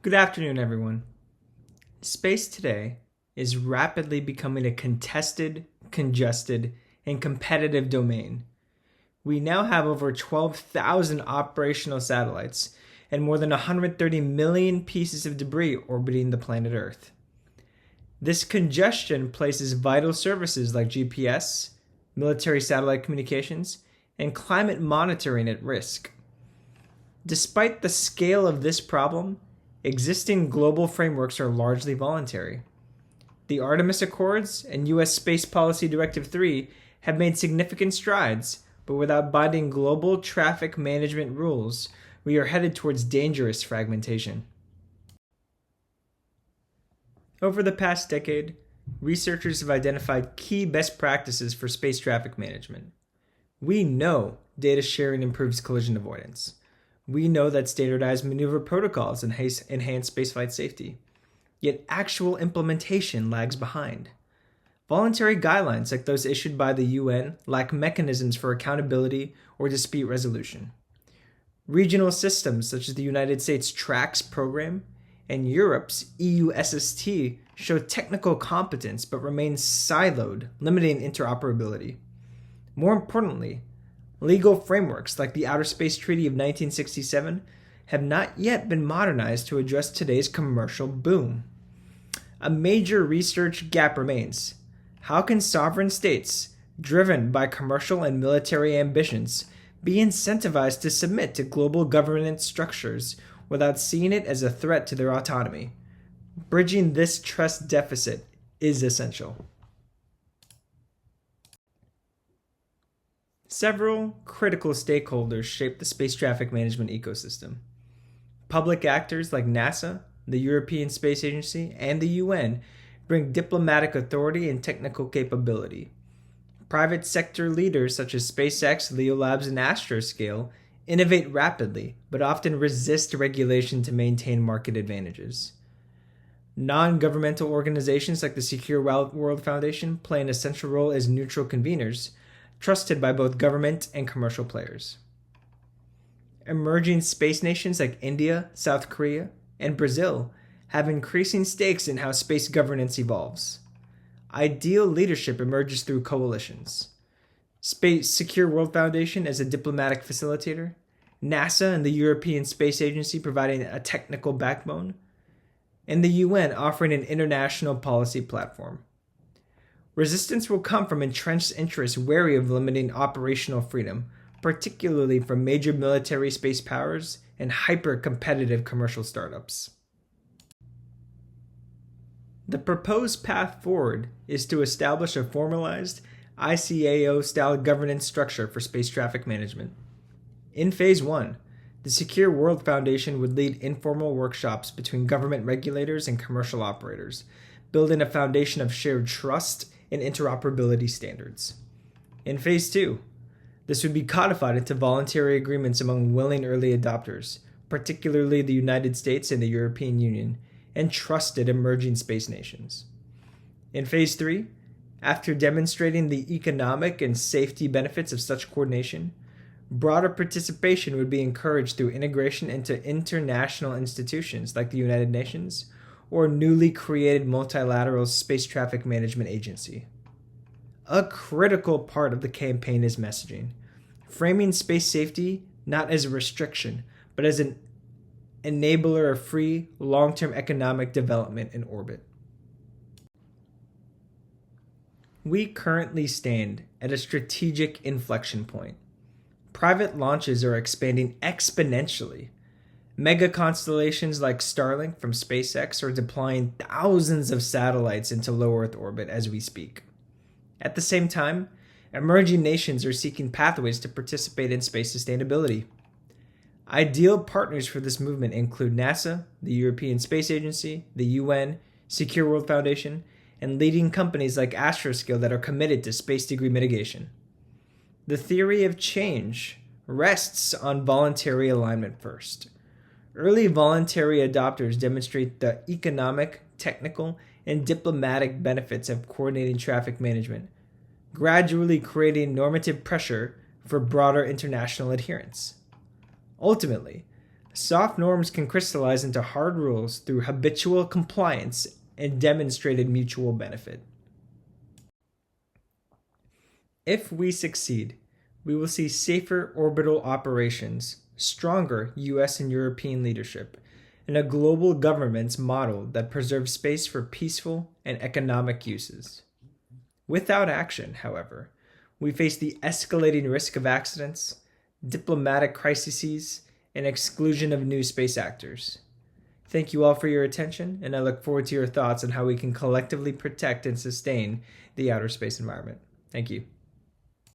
Good afternoon, everyone. Space today is rapidly becoming a contested, congested, and competitive domain. We now have over 12,000 operational satellites and more than 130 million pieces of debris orbiting the planet Earth. This congestion places vital services like GPS, military satellite communications, and climate monitoring at risk. Despite the scale of this problem, existing global frameworks are largely voluntary. The Artemis Accords and U.S. Space Policy Directive 3 have made significant strides, but without binding global traffic management rules, we are headed towards dangerous fragmentation. Over the past decade, researchers have identified key best practices for space traffic management. We know data sharing improves collision avoidance. We know that standardized maneuver protocols enhance spaceflight safety. Yet actual implementation lags behind. Voluntary guidelines like those issued by the UN lack mechanisms for accountability or dispute resolution. Regional systems such as the United States TRACS program and Europe's EU SST show technical competence but remain siloed, limiting interoperability. More importantly, legal frameworks like the Outer Space Treaty of 1967 have not yet been modernized to address today's commercial boom. A major research gap remains. How can sovereign states, driven by commercial and military ambitions, be incentivized to submit to global governance structures without seeing it as a threat to their autonomy? Bridging this trust deficit is essential. Several critical stakeholders shape the space traffic management ecosystem. Public actors like NASA, the European Space Agency, and the UN bring diplomatic authority and technical capability. Private sector leaders such as SpaceX, Leo Labs, and Astroscale innovate rapidly, but often resist regulation to maintain market advantages. Non-governmental organizations like the Secure World Foundation play an essential role as neutral conveners, trusted by both government and commercial players. Emerging space nations like India, South Korea, and Brazil have increasing stakes in how space governance evolves. Ideal leadership emerges through coalitions. Space Secure World Foundation as a diplomatic facilitator, NASA and the European Space Agency providing a technical backbone, and the UN offering an international policy platform. Resistance will come from entrenched interests wary of limiting operational freedom, particularly from major military space powers and hyper-competitive commercial startups. The proposed path forward is to establish a formalized ICAO-style governance structure for space traffic management. In Phase 1, the Secure World Foundation would lead informal workshops between government regulators and commercial operators, building a foundation of shared trust and interoperability standards. In Phase 2, this would be codified into voluntary agreements among willing early adopters, particularly the United States and the European Union, and trusted emerging space nations. In Phase 3, after demonstrating the economic and safety benefits of such coordination, broader participation would be encouraged through integration into international institutions like the United Nations or newly created multilateral space traffic management agency. A critical part of the campaign is messaging, framing space safety not as a restriction, but as an enabler of free, long-term economic development in orbit. We currently stand at a strategic inflection point. Private launches are expanding exponentially. Mega constellations like Starlink from SpaceX are deploying thousands of satellites into low Earth orbit as we speak. At the same time, emerging nations are seeking pathways to participate in space sustainability. Ideal partners for this movement include NASA, the European Space Agency, the UN, Secure World Foundation, and leading companies like Astroscale that are committed to space degree mitigation. The theory of change rests on voluntary alignment first. Early voluntary adopters demonstrate the economic, technical, and diplomatic benefits of coordinating traffic management, gradually creating normative pressure for broader international adherence. Ultimately, Soft norms can crystallize into hard rules through habitual compliance and demonstrated mutual benefit. If we succeed, we will see safer orbital operations, stronger US and European leadership, and a global governance model that preserves space for peaceful and economic uses. Without action, however, we face the escalating risk of accidents, diplomatic crises, and exclusion of new space actors. Thank you all for your attention, and I look forward to your thoughts on how we can collectively protect and sustain the outer space environment. Thank you.